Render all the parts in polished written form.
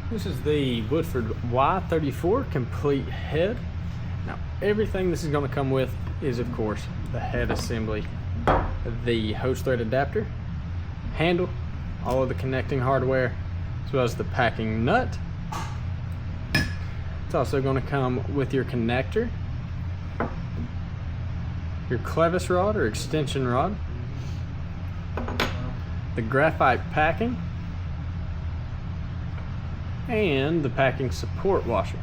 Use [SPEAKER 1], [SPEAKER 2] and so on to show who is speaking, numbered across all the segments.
[SPEAKER 1] This is the Woodford Y34 complete head. Now everything this is going to come with is of course the head assembly, the hose thread adapter, handle, all of the connecting hardware, as well as the packing nut. It's also going to come with your connector, your clevis rod or extension rod, the graphite packing, and the packing support washer.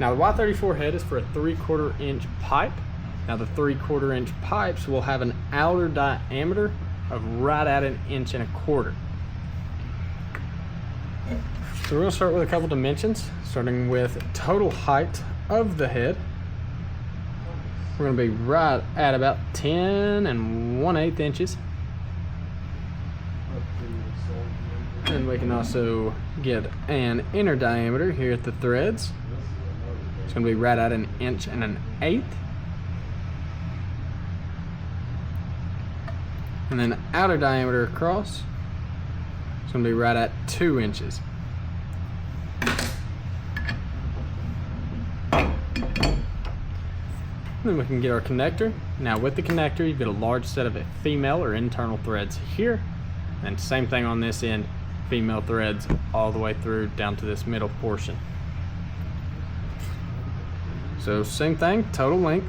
[SPEAKER 1] Now the Y34 head is for a 3/4 inch pipe. Now the 3/4 inch pipes will have an outer diameter of right at 1.25 inches. So we're going to start with a couple dimensions, starting with total height of the head. We're going to be right at about 10 1/8 inches. And we can also get an inner diameter here at the threads. It's going to be right at 1 1/8 inches. And then outer diameter across, it's going to be right at 2 inches. Then we can get our connector. Now with the connector, you get a large set of female or internal threads here. And same thing on this end, female threads all the way through down to this middle portion. So same thing, total length.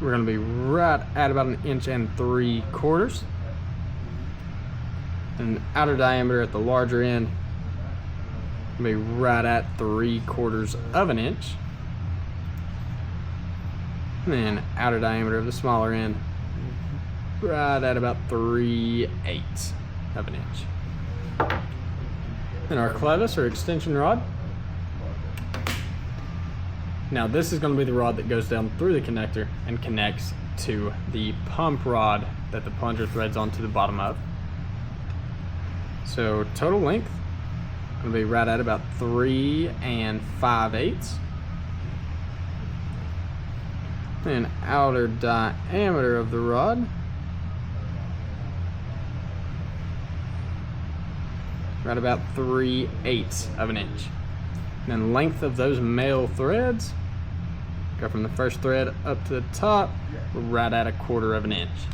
[SPEAKER 1] We're going to be right at about 1.75 inches. And outer diameter at the larger end will be right at 3/4 inch. And then outer diameter of the smaller end right at about 3/8 inch. And our clevis or extension rod. Now this is going to be the rod that goes down through the connector and connects to the pump rod that the plunger threads onto the bottom of. So total length going to be right at about 3 5/8. And outer diameter of the rod right about 3/8 inches. And then length of those male threads go from the first thread up to the top right at 1/4 inch.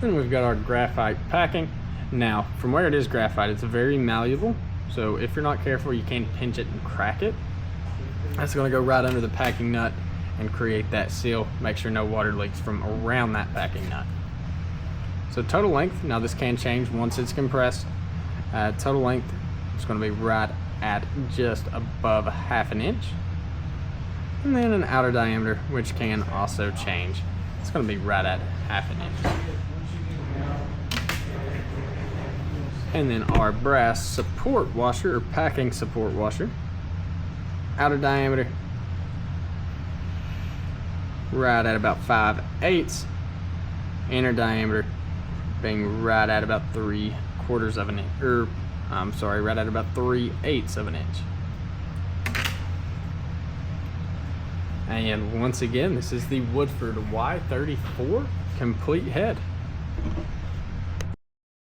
[SPEAKER 1] Then we've got our graphite packing. Now from where it is graphite, it's very malleable, so if you're not careful you can pinch it and crack it. That's going to go right under the packing nut and create that seal. Make sure no water leaks from around that packing nut. So total length, now this can change once it's compressed. Total length is going to be right at just above 1/2 inch. And then an outer diameter, which can also change. It's going to be right at 1/2 inch. And then our brass support washer or packing support washer. Outer diameter right at about 5/8. Inner diameter being right at about 3/4 inch, or right at about 3/8 inch. And once again, this is the Woodford Y34 complete head.